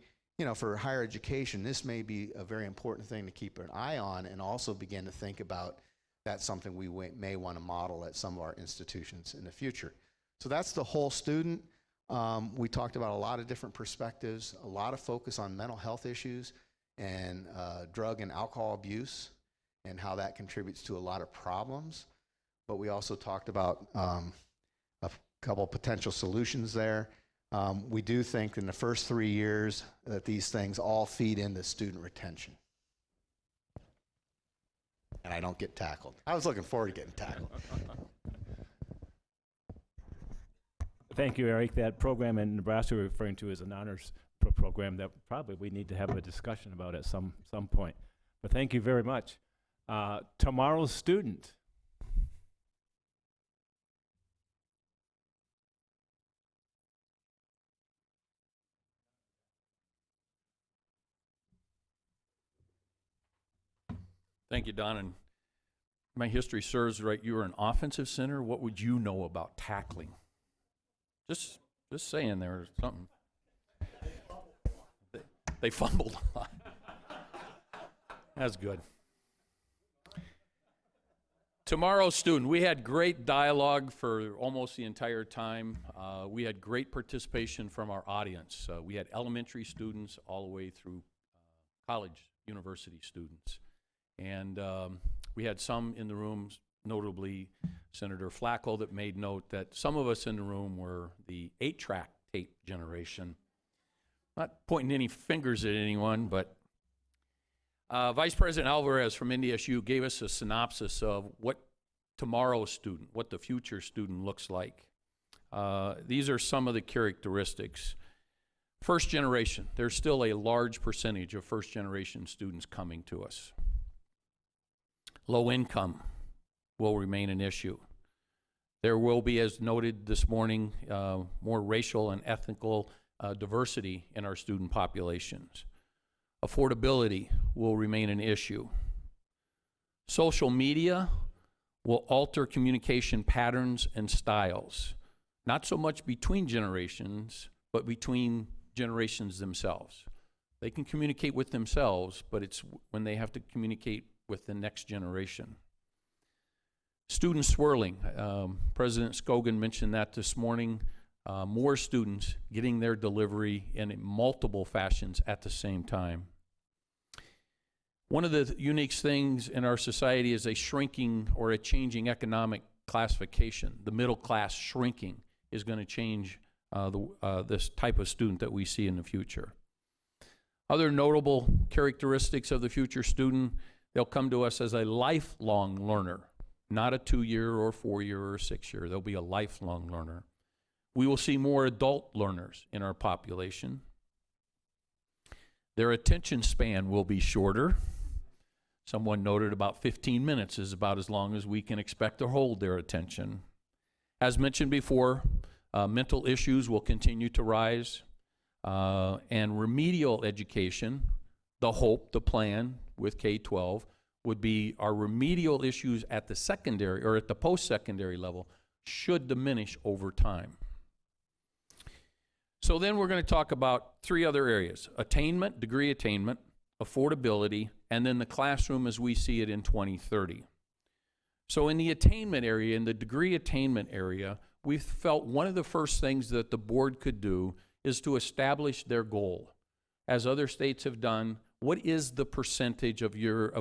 for higher education, this may be a very important thing to keep an eye on and also begin to think about that's something we may want to model at some of our institutions in the future. So that's the whole student. We talked about a lot of different perspectives, a lot of focus on mental health issues and drug and alcohol abuse and how that contributes to a lot of problems. But we also talked about a couple potential solutions there. We do think in the first 3 years that these things all feed into student retention. And I don't get tackled. I was looking forward to getting tackled. Thank you, Eric. That program in Nebraska we're referring to is an honors program that probably we need to have a discussion about at some point. But thank you very much. Tomorrow's student. Thank you, Don. And my history serves right. You were an offensive center. What would you know about tackling? Just saying there or something. They fumbled a lot. That's good. Tomorrow's student. We had great dialogue for almost the entire time. We had great participation from our audience. We had elementary students all the way through college, university students. And we had some in the room, notably Senator Flacco, that made note that some of us in the room were the 8-track tape generation. Not pointing any fingers at anyone, but Vice President Alvarez from NDSU gave us a synopsis of what tomorrow's student, what the future student looks like. These are some of the characteristics. First generation, there's still a large percentage of first generation students coming to us. Low income will remain an issue. There will be, as noted this morning, more racial and ethnical diversity in our student populations. Affordability will remain an issue. Social media will alter communication patterns and styles, not so much between generations, but between generations themselves. They can communicate with themselves, but it's when they have to communicate with the next generation. Student swirling. President Scogan mentioned that this morning. More students getting their delivery in multiple fashions at the same time. One of the unique things in our society is a shrinking or a changing economic classification. The middle class shrinking is going to change this type of student that we see in the future. Other notable characteristics of the future student, they'll come to us as a lifelong learner, not a 2-year or 4-year or 6-year. They'll be a lifelong learner. We will see more adult learners in our population. Their attention span will be shorter. Someone noted about 15 minutes is about as long as we can expect to hold their attention. As mentioned before, mental issues will continue to rise, and remedial education, the hope, the plan with K-12, would be our remedial issues at the secondary or at the post-secondary level should diminish over time. So then we're going to talk about 3 other areas: attainment, degree attainment, affordability, and then the classroom as we see it in 2030. So in the attainment area, in the degree attainment area, we felt one of the first things that the board could do is to establish their goal. As other states have done, what is the percentage of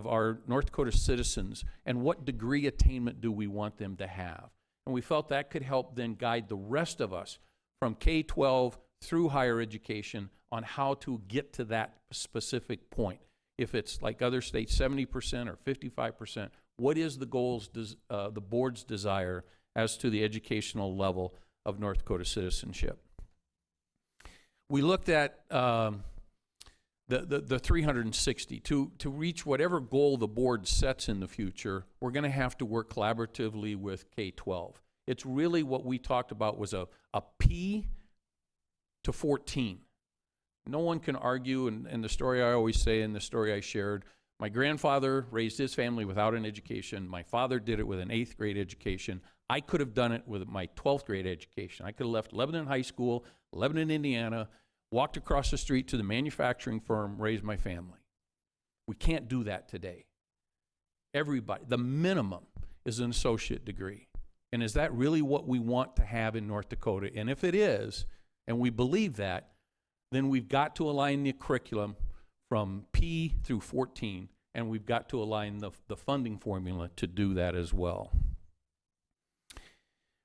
our North Dakota citizens, and what degree attainment do we want them to have? And we felt that could help then guide the rest of us from K-12 through higher education on how to get to that specific point. If it's like other states, 70% or 55%, what is the goals, the board's desire as to the educational level of North Dakota citizenship? We looked at the 360. To reach whatever goal the board sets in the future, we're going to have to work collaboratively with K-12. It's really what we talked about was a P to 14. No one can argue, and the story I always say and the story I shared, my grandfather raised his family without an education. My father did it with an 8th grade education. I could have done it with my 12th grade education. I could have left Lebanon High School, Lebanon, Indiana, walked across the street to the manufacturing firm, raised my family. We can't do that today. Everybody, the minimum is an associate degree. And is that really what we want to have in North Dakota? And if it is, and we believe that, then we've got to align the curriculum from P through 14, and we've got to align the funding formula to do that as well.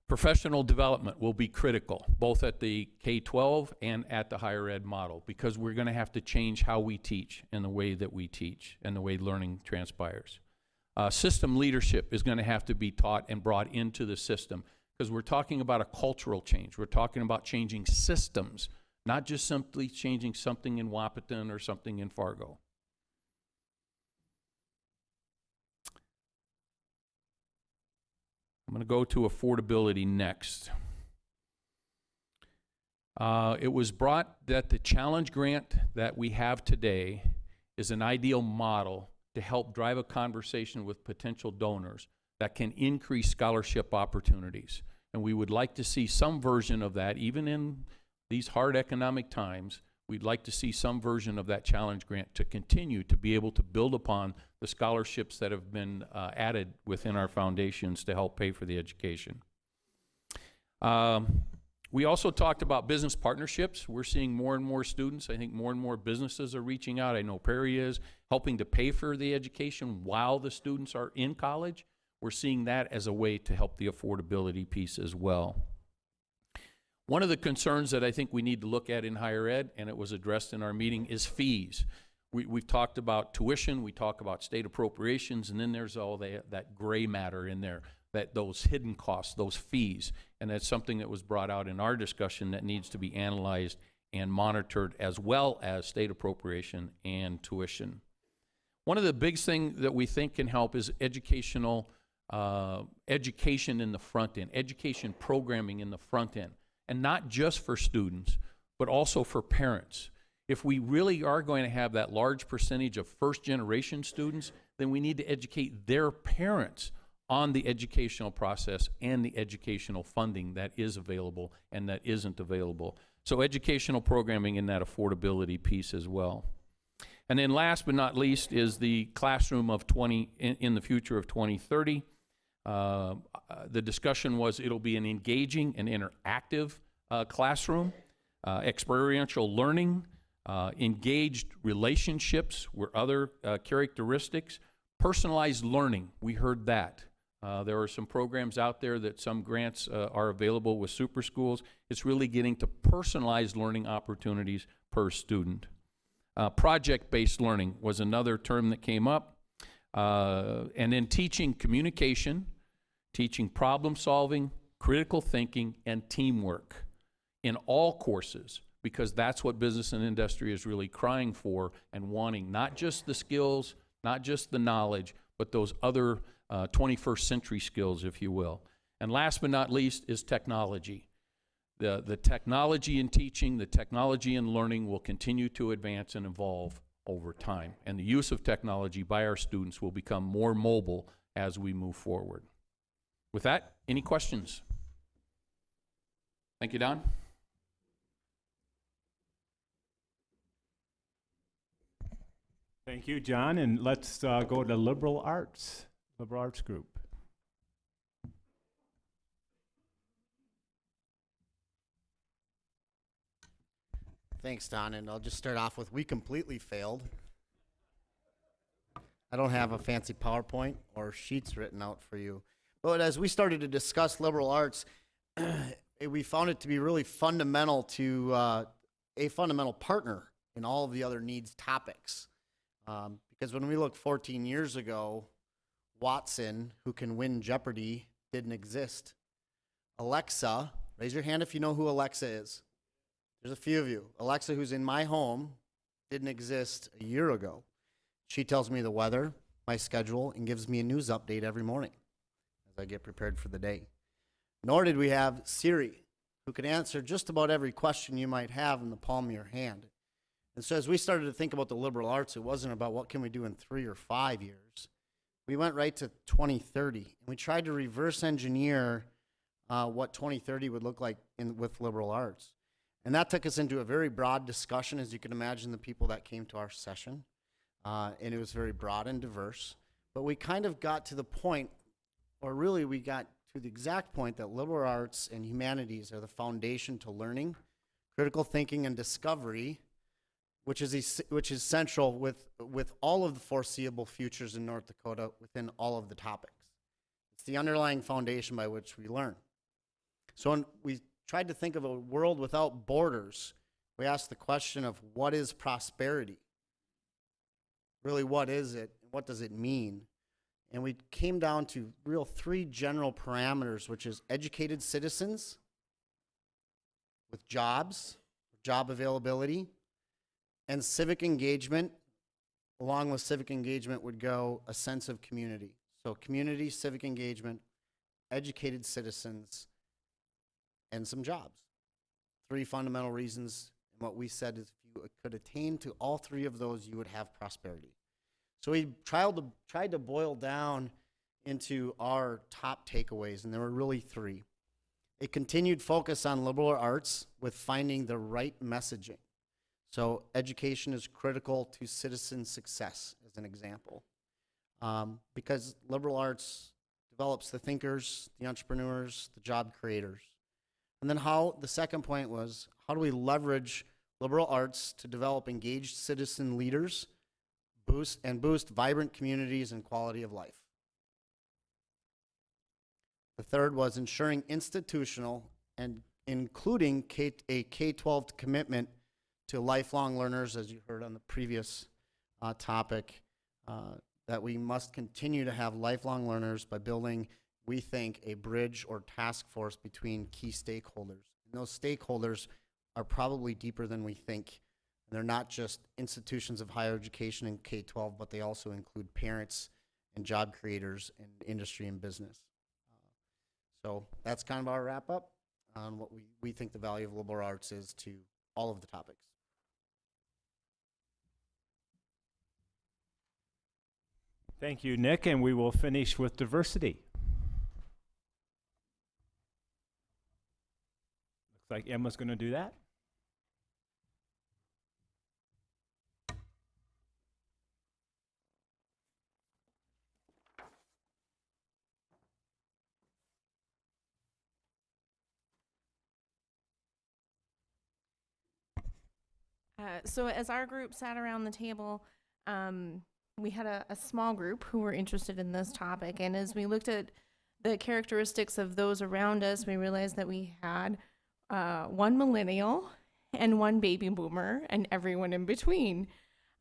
Professional development will be critical, both at the K-12 and at the higher ed model, because we're going to have to change how we teach and the way that we teach and the way learning transpires. System leadership is going to have to be taught and brought into the system, because we're talking about a cultural change. We're talking about changing systems, not just simply changing something in Wahpeton or something in Fargo. I'm going to go to affordability next. It was brought that the challenge grant that we have today is an ideal model to help drive a conversation with potential donors that can increase scholarship opportunities. And we would like to see some version of that, even in these hard economic times. We'd like to see some version of that challenge grant to continue to be able to build upon the scholarships that have been added within our foundations to help pay for the education. We also talked about business partnerships. We're seeing more and more students. I think more and more businesses are reaching out. I know Perry is helping to pay for the education while the students are in college. We're seeing that as a way to help the affordability piece as well. One of the concerns that I think we need to look at in higher ed, and it was addressed in our meeting, is fees. We've talked about tuition, we talk about state appropriations, and then there's all that gray matter in there, those hidden costs, those fees. And that's something that was brought out in our discussion that needs to be analyzed and monitored, as well as state appropriation and tuition. One of the big things that we think can help is education in the front end, education programming in the front end. And not just for students, but also for parents. If we really are going to have that large percentage of first-generation students, then we need to educate their parents on the educational process and the educational funding that is available and that isn't available. So educational programming in that affordability piece as well. And then last but not least is the classroom of in the future of 2030. The discussion was it'll be an engaging and interactive classroom, experiential learning, engaged relationships were other characteristics, personalized learning, we heard that. There are some programs out there that some grants are available with super schools. It's really getting to personalized learning opportunities per student. Project-based learning was another term that came up. And then teaching communication, teaching problem solving, critical thinking, and teamwork in all courses, because that's what business and industry is really crying for and wanting, not just the skills, not just the knowledge, but those other 21st century skills, if you will. And last but not least is technology. The technology in teaching, the technology in learning will continue to advance and evolve over time. And the use of technology by our students will become more mobile as we move forward. With that, any questions? Thank you, Don. Thank you, John. And let's go to liberal arts group. Thanks, Don, and I'll just start off with we completely failed. I don't have a fancy PowerPoint or sheets written out for you. But as we started to discuss liberal arts, we found it to be really fundamental to a fundamental partner in all of the other needs topics. Because when we look 14 years ago, Watson, who can win Jeopardy, didn't exist. Alexa, raise your hand if you know who Alexa is. There's a few of you. Alexa, who's in my home, didn't exist a year ago. She tells me the weather, my schedule, and gives me a news update every morning as I get prepared for the day. Nor did we have Siri, who could answer just about every question you might have in the palm of your hand. And so as we started to think about the liberal arts, it wasn't about what can we do in 3 or 5 years. We went right to 2030, and we tried to reverse engineer what 2030 would look like with liberal arts. And that took us into a very broad discussion, as you can imagine, the people that came to our session. And it was very broad and diverse. But we kind of got to the point, or really we got to the exact point, that liberal arts and humanities are the foundation to learning, critical thinking, and discovery, which is central with all of the foreseeable futures in North Dakota within all of the topics. It's the underlying foundation by which we learn. So when we tried to think of a world without borders, we asked the question of what is prosperity? Really, what is it? What does it mean? And we came down to real 3 general parameters, which is educated citizens with jobs, job availability, and civic engagement. Along with civic engagement would go a sense of community. So community, civic engagement, educated citizens, and some jobs. 3 fundamental reasons. And what we said is if you could attain to all 3 of those, you would have prosperity. So we tried to boil down into our top takeaways, and there were really 3. A continued focus on liberal arts with finding the right messaging. So education is critical to citizen success, as an example. Because liberal arts develops the thinkers, the entrepreneurs, the job creators. And then the second point was, how do we leverage liberal arts to develop engaged citizen leaders, boost vibrant communities and quality of life? The third was ensuring institutional and including a K-12 commitment to lifelong learners, as you heard on the previous topic, that we must continue to have lifelong learners by building, we think, a bridge or task force between key stakeholders. And those stakeholders are probably deeper than we think. And they're not just institutions of higher education and K-12, but they also include parents and job creators and industry and business. So that's kind of our wrap up on what we think the value of liberal arts is to all of the topics. Thank you, Nick, and we will finish with diversity. Looks like Emma's going to do that. So as our group sat around the table, we had a small group who were interested in this topic. And as we looked at the characteristics of those around us, we realized that we had one millennial and one baby boomer and everyone in between.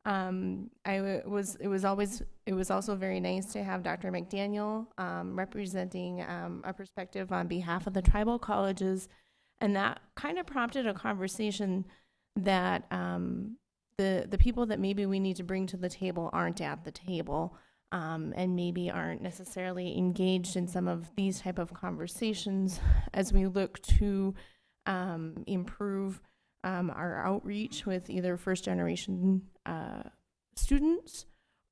It was also very nice to have Dr. McDaniel representing a perspective on behalf of the tribal colleges, and that kind of prompted a conversation that the people that maybe we need to bring to the table aren't at the table, and maybe aren't necessarily engaged in some of these type of conversations as we look to improve our outreach with either first generation students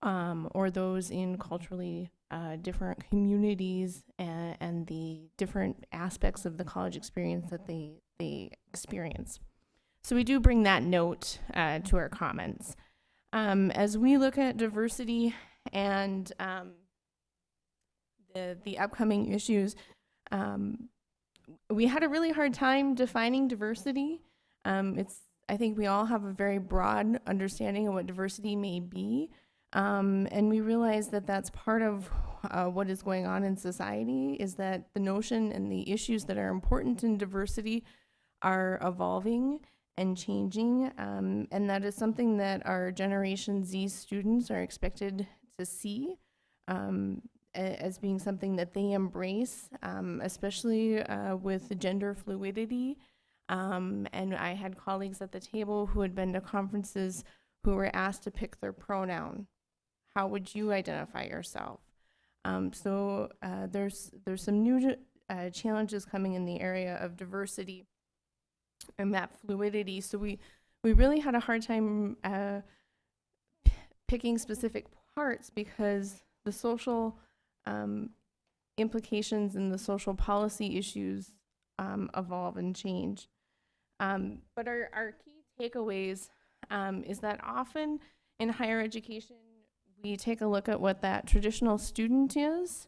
or those in culturally different communities and the different aspects of the college experience that they experience. So we do bring that note to our comments. As we look at diversity and the upcoming issues, we had a really hard time defining diversity. I think we all have a very broad understanding of what diversity may be, and we realize that that's part of what is going on in society, is that the notion and the issues that are important in diversity are evolving and changing, and that is something that our Generation Z students are expected to see as being something that they embrace, especially with gender fluidity. And I had colleagues at the table who had been to conferences who were asked to pick their pronoun. How would you identify yourself? So there's some new challenges coming in the area of diversity and that fluidity. So we really had a hard time picking specific parts because the social implications and the social policy issues evolve and change. But our key takeaways is that often in higher education, we take a look at what that traditional student is.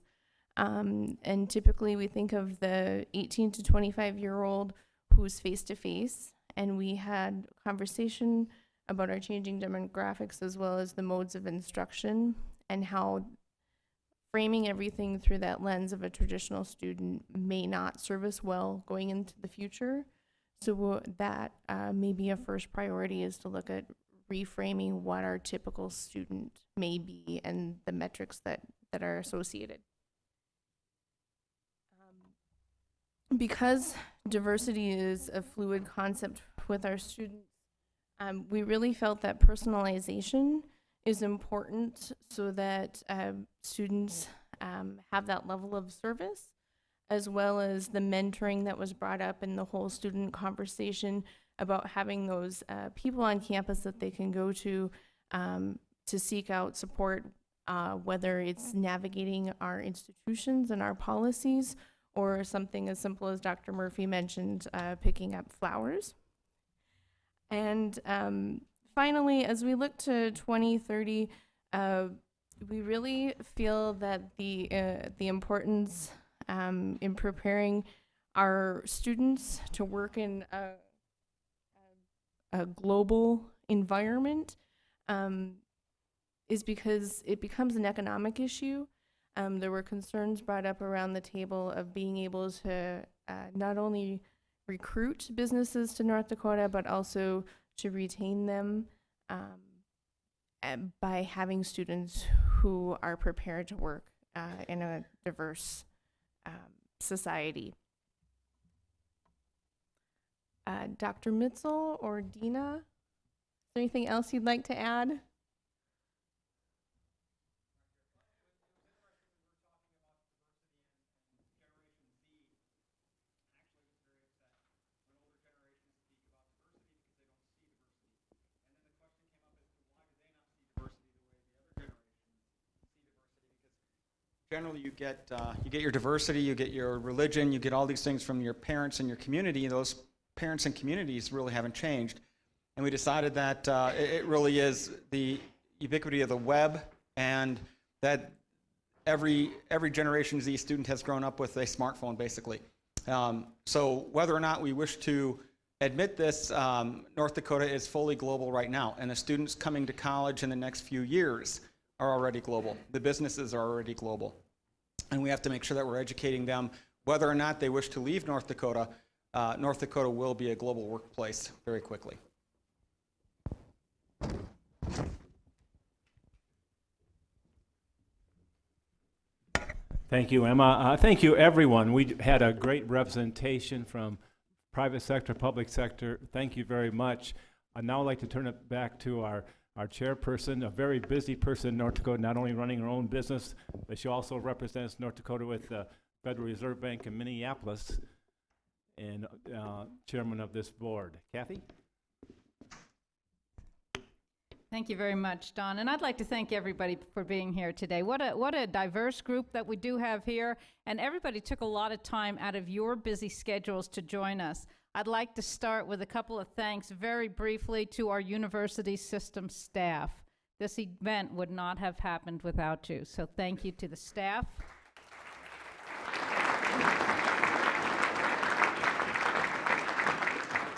And typically we think of the 18 to 25-year-old who's face-to-face. And we had conversation about our changing demographics as well as the modes of instruction and how framing everything through that lens of a traditional student may not serve us well going into the future. So that may be a first priority, is to look at reframing what our typical student may be and the metrics that are associated. Because diversity is a fluid concept with our students, we really felt that personalization is important so that students have that level of service, as well as the mentoring that was brought up in the whole student conversation about having those people on campus that they can go to seek out support, whether it's navigating our institutions and our policies, or something as simple as Dr. Murphy mentioned, picking up flowers. And finally, as we look to 2030, we really feel that the importance in preparing our students to work in a global environment is because it becomes an economic issue. There were concerns brought up around the table of being able to not only recruit businesses to North Dakota, but also to retain them by having students who are prepared to work in a diverse society. Dr. Mitzel or Dina, is there anything else you'd like to add? Generally, you get your diversity, you get your religion, you get all these things from your parents and your community. Those parents and communities really haven't changed. And we decided that it really is the ubiquity of the web, and that every Generation Z student has grown up with a smartphone, basically. So whether or not we wish to admit this, North Dakota is fully global right now, and the students coming to college in the next few years are already global. The businesses are already global. And we have to make sure that we're educating them whether or not they wish to leave North Dakota. North Dakota will be a global workplace very quickly. Thank you, Emma. Thank you, everyone. We had a great representation from private sector, public sector. Thank you very much. I'd now like to turn it back to our chairperson, a very busy person in North Dakota, not only running her own business, but she also represents North Dakota with the Federal Reserve Bank in Minneapolis, and chairman of this board. Kathy? Thank you very much, Don. And I'd like to thank everybody for being here today. What a diverse group that we do have here. And everybody took a lot of time out of your busy schedules to join us. I'd like to start with a couple of thanks very briefly to our university system staff. This event would not have happened without you. So thank you to the staff.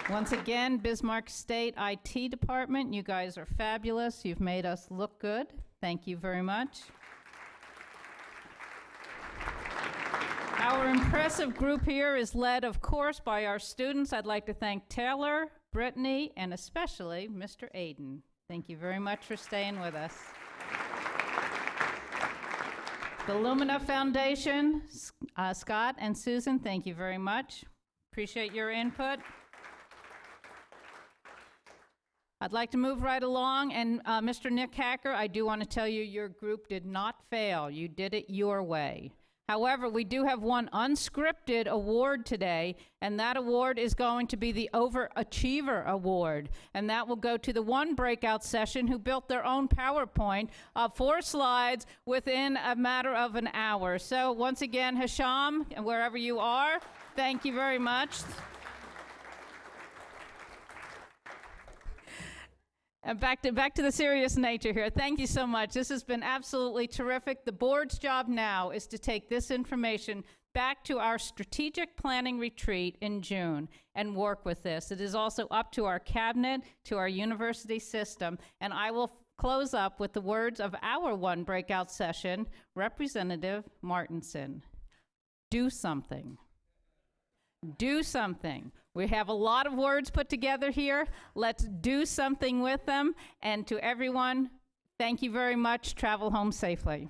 Once again, Bismarck State IT Department, you guys are fabulous. You've made us look good. Thank you very much. Our impressive group here is led, of course, by our students. I'd like to thank Taylor, Brittany, and especially Mr. Aiden. Thank you very much for staying with us. The Lumina Foundation, Scott and Susan, thank you very much. Appreciate your input. I'd like to move right along, and Mr. Nick Hacker, I do want to tell you your group did not fail. You did it your way. However, we do have one unscripted award today, and that award is going to be the Overachiever Award, and that will go to the one breakout session who built their own PowerPoint of 4 slides within a matter of an hour. So once again, Hisham, wherever you are, thank you very much. And back to the serious nature here. Thank you so much. This has been absolutely terrific. The board's job now is to take this information back to our strategic planning retreat in June and work with this. It is also up to our cabinet, to our university system, and I will close up with the words of our one breakout session, Representative Martinson. Do something. Do something. We have a lot of words put together here. Let's do something with them. And to everyone, thank you very much. Travel home safely.